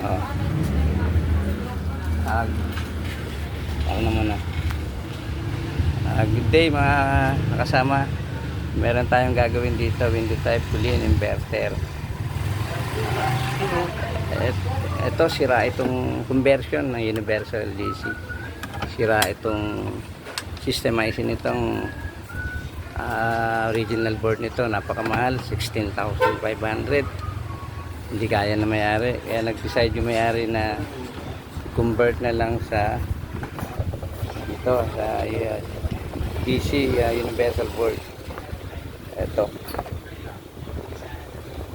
Oh. Ako naman na. Good day mga kasama. Meron tayong gagawin dito, window type pulin inverter. Ito sira itong conversion ng universal DC. Sira itong systemizing nitong original board nito, napakamahal, 16,500. Hindi kaya na may-ari, kaya nag-decide yung may-ari na convert na lang sa ito, sa DC universal board. Ito.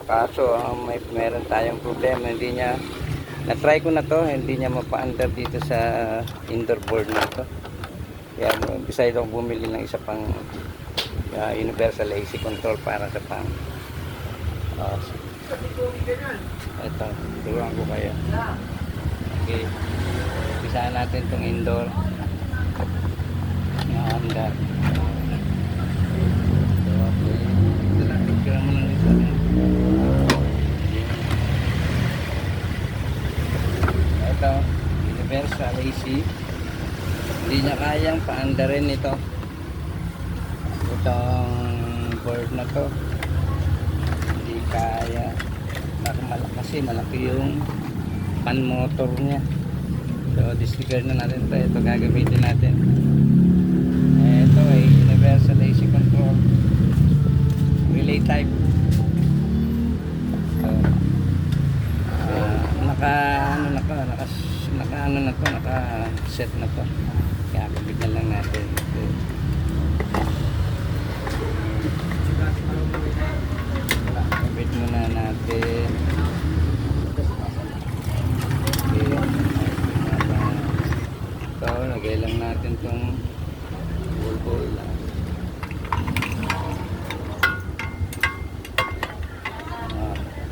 Kaso meron tayong problema, hindi niya na-try ko na to, hindi niya mapa-under dito sa indoor board na to. Kaya decide akong bumili ng isa pang universal AC control para sa pang ito, turuan ko kayo. Okay, umpisa natin itong indoor na under. So, okay, picture mo lang dito. Ito, universal AC, hindi niya kayang pa-underin ito, itong board na to, hindi kaya. Kasi malaki yung pan motor niya. So disregard na natin ito. Ito gagamitin natin. Ito ay universal AC control relay type. So naka set na to. Kaya kabit na lang natin. Kabit muna natin. So, lagay lang natin itong ball lang.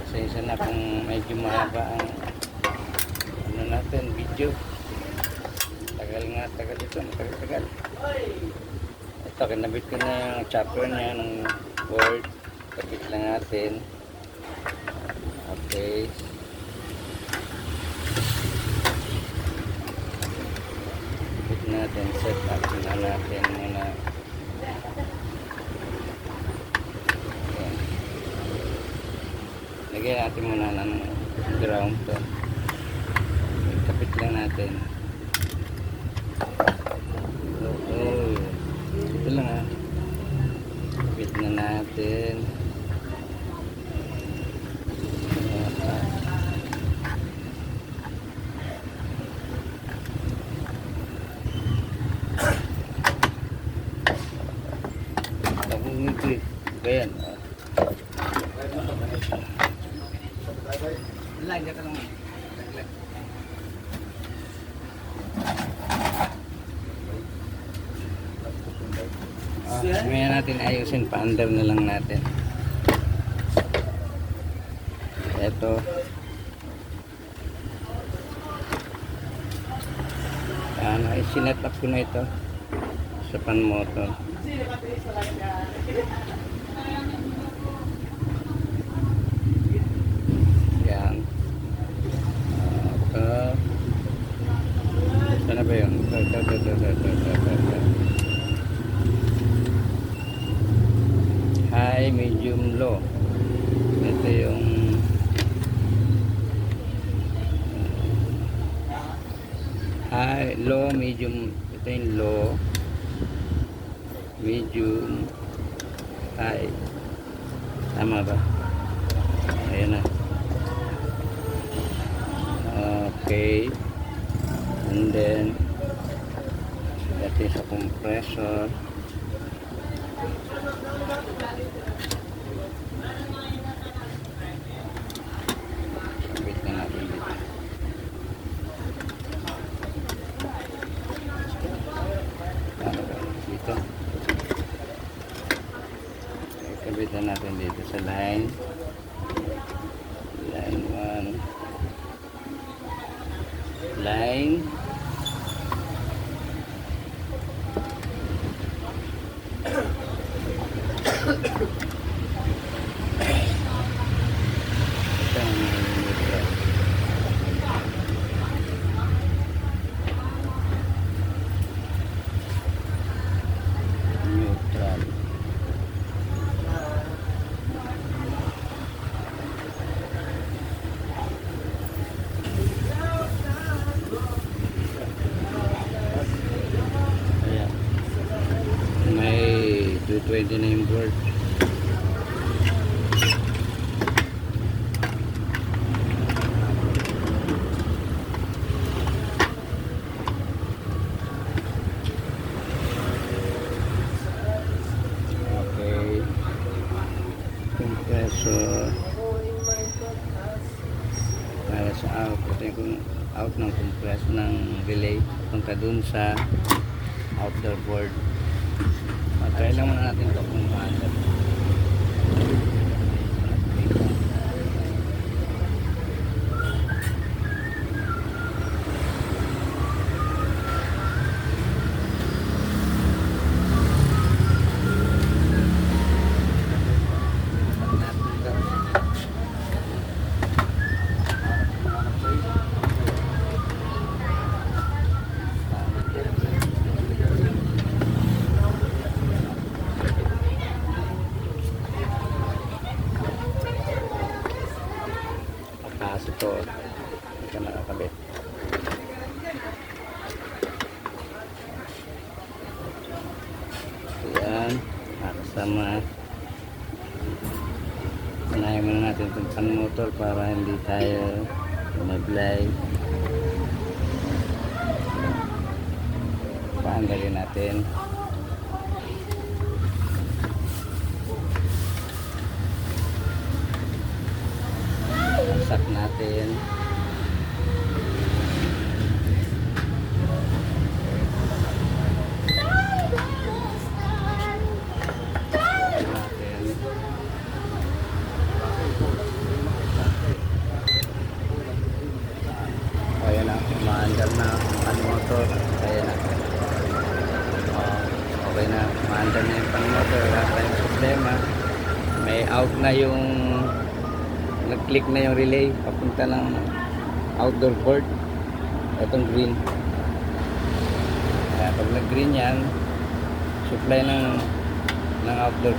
Pasensya na kung medyo mahaba ang ano natin, video. Tagal ito, matagal. Ito, kinabit ko na yung chopper niya ng board. Kabit lang natin. Okay. Natin set up na natin muna. Ayan. Lagyan natin muna ng ground to. Kapit lang natin. Ito lang ha. Kapit na natin. Ayan. Lagyan ka lang. Ngayon natin ayusin, pa-under na lang natin. Ito. Sinet up ko na ito sa pan motor. Yan. Sana ba yun? High, medium, low. Ito yung high, low, medium. Ito yung low, medium, high. Tama ba? Ayan na. Okay. And then that is a compressor. Sabit na natin dito. Dito. Sabit na natin dito sa line 1, line alas out. Ito yung out ng compress ng relay punta dun sa outdoor board. Try lang muna natin ito kung maandar. Kaso to, hindi ka nakakabit. Ayan, nakasama. Sanayin muna natin itong pan motor para hindi tayo maglay. Paandalin natin. Sak natin. Ayan na, maandar na ang motor. Ayan na. Okay na, maandar na yung pang motor. Wala tayong problema. May out na yung nag-click na yung relay papunta ng outdoor board. Itong green. Kaya pag nag-green yan, supply ng outdoor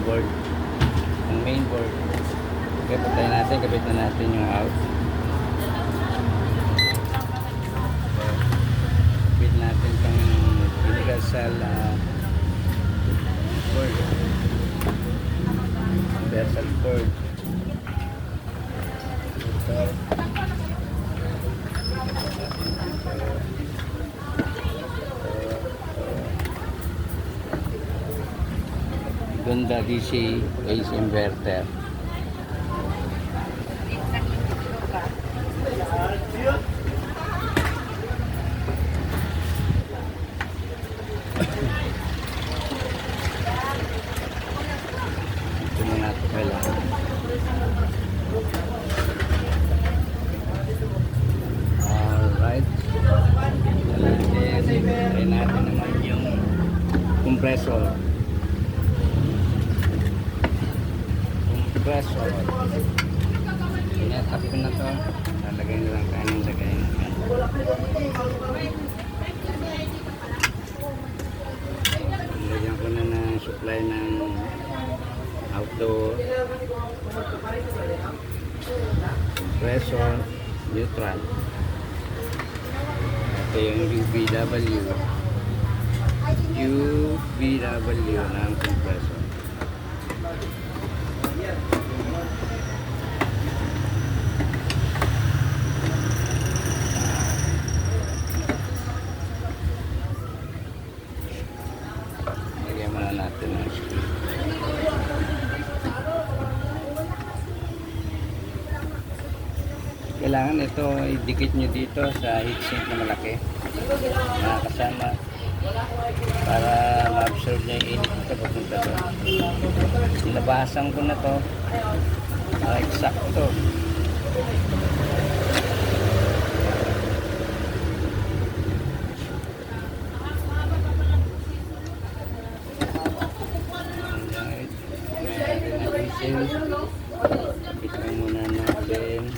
board, ang main board. Okay, patayin natin, kabit na natin yung out. Kabit natin itong universal board. Universal board. Ganda DC AC inverter. Ito muna ito kailangan. Alright. Try natin naman yung compressor. Inatap ko na to. Lalagay na lang tayo ng lagay naman. Lagyan ko na ng supply ng outdoor compressor neutral. Ito yung UVW ng compressor. Natin ang screw. Kailangan ito idikit nyo dito sa heatsink na malaki na kasama para ma-absorb niya yung init ito papunta doon. Sinabasan ko na to eksakto. Ito muna natin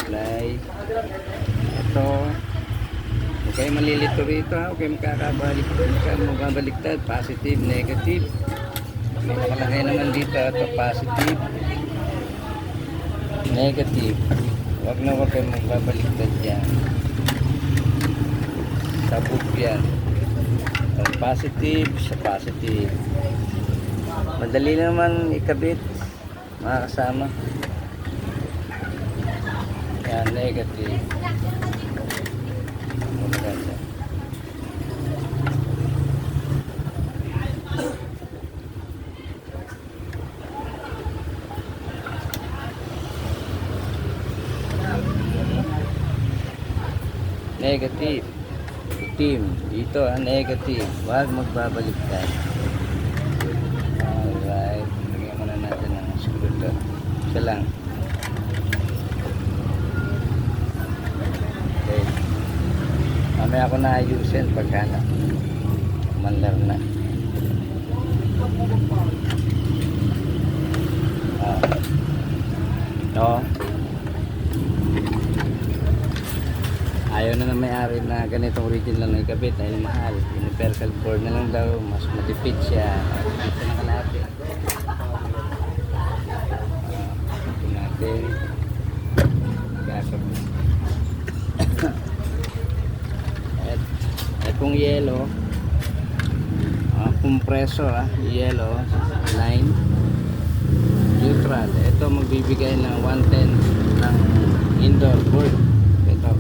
supply. Ito okay, malilito rito ha. Okay, magkabaliktad positive, negative. May nakalagay naman dito ito positive, negative. Huwag kayo magbabaliktad dyan. Sabog yan. Positive sa positive. Madali naman ikabit, mga kasama. Yan, negative. Maganda. negative. Itim. Dito, negative. Huwag magbabaliktad. Alright. Lagyan muna natin ng screw to. Isa lang. Okay. Mamaya ako na ayusin pagka na mandar na. No. Ayaw na ng may-ari na ganitong original na ikabit dahil mahal. Universal board na lang daw, mas matipid siya. Dito na kalahati. Ito natin. Gagawin. Itong yellow, compressor, yellow line neutral. Ito magbibigay ng 110 ng indoor board. Ito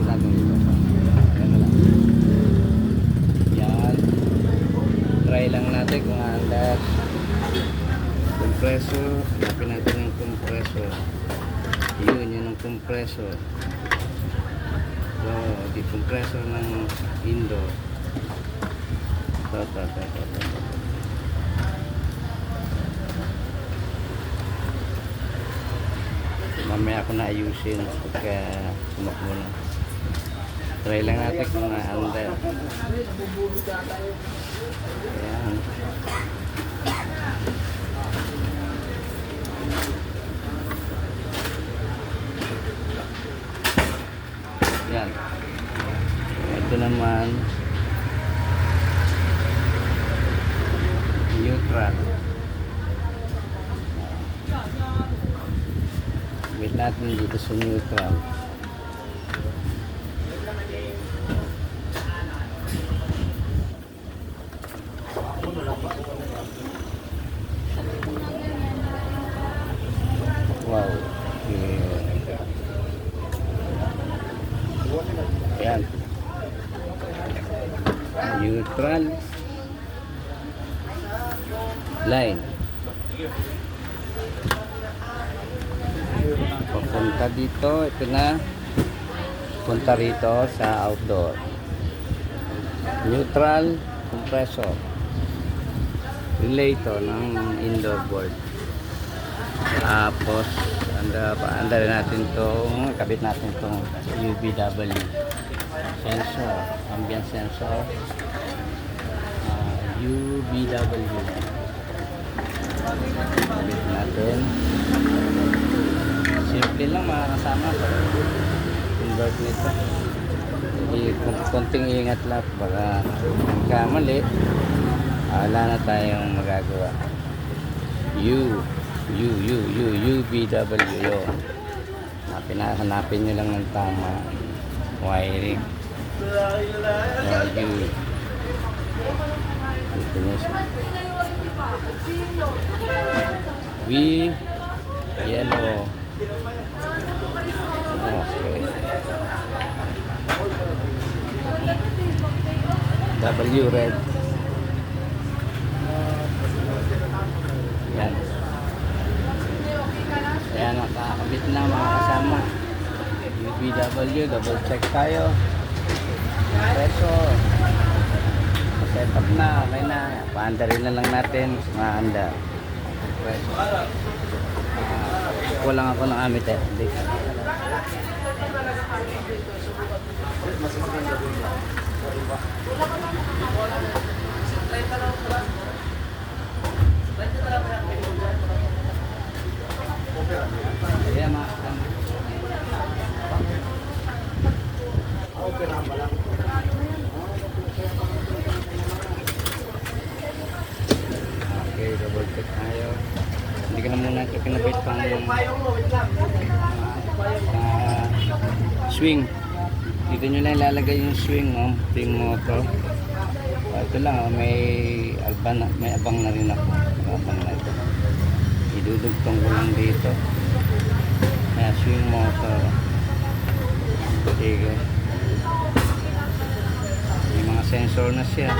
ginagawa ito. Ano lang yan, try lang natin kung andas. Compressor, hanapin natin yung compressor. Yun ang compressor. So, di compressor ng indoor. Mamaya ako na ayusin pagka sumakbo na. Try lang natin kung under. Ayan. Yan. Ito naman neutral. Wait natin dito sa neutral. Wow. Yan. Neutral line. Papunta dito, ito na. Punta rito sa outdoor. Neutral compressor. Relay to ng indoor board. Tapos anda natin itong kabit natin itong UVW sensor, ambient sensor, UVW kabit natin. Simple lang mga kasama convert nito. Konting ingat lang baka kamali, wala na tayong magagawa. UVW yun. Hanapin nyo lang ng tama wiring. Ito nyo siya. V yellow. Okay. W red. Yan. Ayan, nakakabit na mga kasama. UVW, double check tayo. Compressor. Set up na, okay na. Paanda rin na lang natin. Maanda. Compressor. Kulang ako ng amit eh. Ayan mga kasama. Okay, double check tayo. Hindi ka na muna ito kinabit pang swing. Dito nyo lang ilalagay yung swing, swing motor. Ito lang, may abang na rin ako. Abang na ito. Idudugtong ko lang dito. Swing motor. Sige. May mga sensor na siya.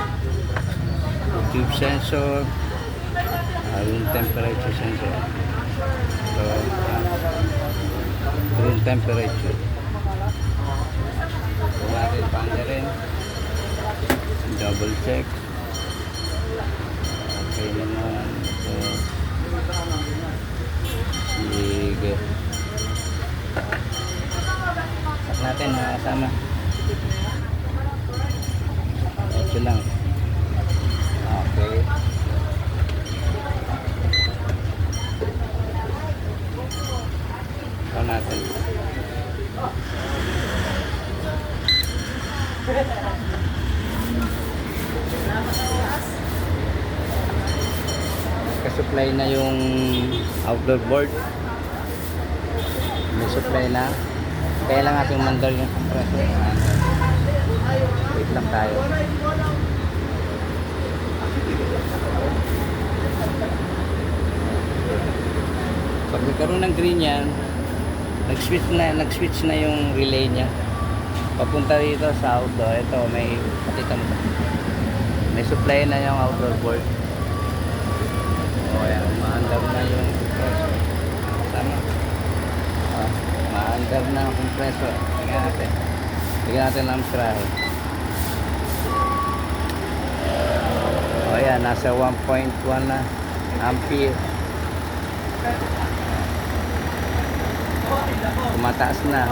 Tube sensor. Room temperature sensor. So, room temperature. panda rin. Double check. Okay naman. So, sige. Sak natin mga kasama. Ito lang. Okay. Ito natin. Supply na yung outdoor board. May supply na. Kaya lang ating mandar yung compressor. Wait lang tayo. Pag nagkaroon ng green yan, nag-switch na yung relay niya. Papunta dito sa outdoor. Ito may patita mo. May supply na yung outdoor board. O yan, maandar na yung compressor. Tama. Maandar na ang compressor. Tingnan natin. Tingnan natin ang trahe. O yan, nasa 1.1 na ampere. Tumataas na.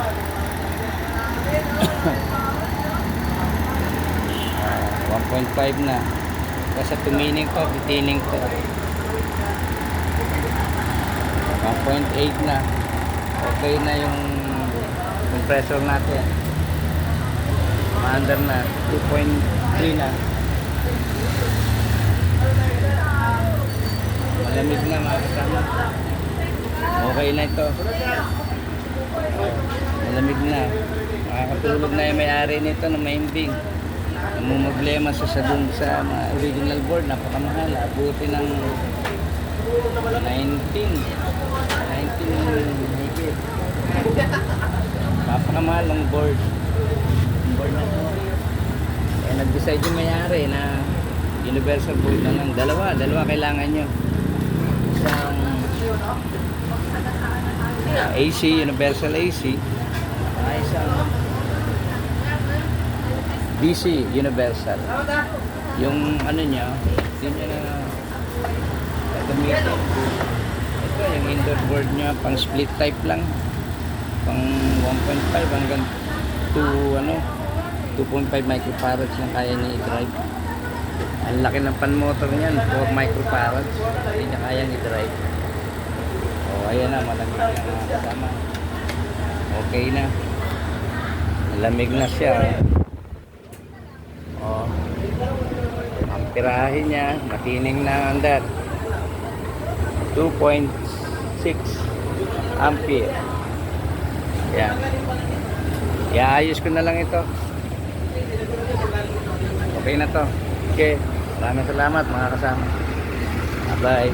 1.5 na. Kasi tumining ko, bitining ko. 1.8 na. Okay na yung compressor natin. Maandar na. 2.3 na. Malamig na mga kasama. Okay na ito. Malamig na. Makakatulog na yung may-ari nito na maimbing. Namumblema sa dun sa mga original board. Napakamahal. Abuti ng 19 higit. Napakamahal ang board. Ang board na to. Eh, nag-decide yung may-ari na universal board na lang. Dalawa kailangan nyo. Isang AC, universal AC. Isang DC, universal. Yung ano niya, yun niya na gamitin. Ito, yung indoor board niya, pang split type lang. Pang 1.5 hanggang 2.5 microfarads lang kaya niya i-drive. Ang laki ng pan motor niyan, 4 microfarads. Hindi niya kaya i-drive. O, ayan na, malamig na mga kasama. Okay na. Malamig na siya. O, ang tirahe niya, matining na andar. 2.6 ampere. Yan. Iayos ko na lang ito. Okay na to. Okay. Maraming salamat mga kasama. Bye.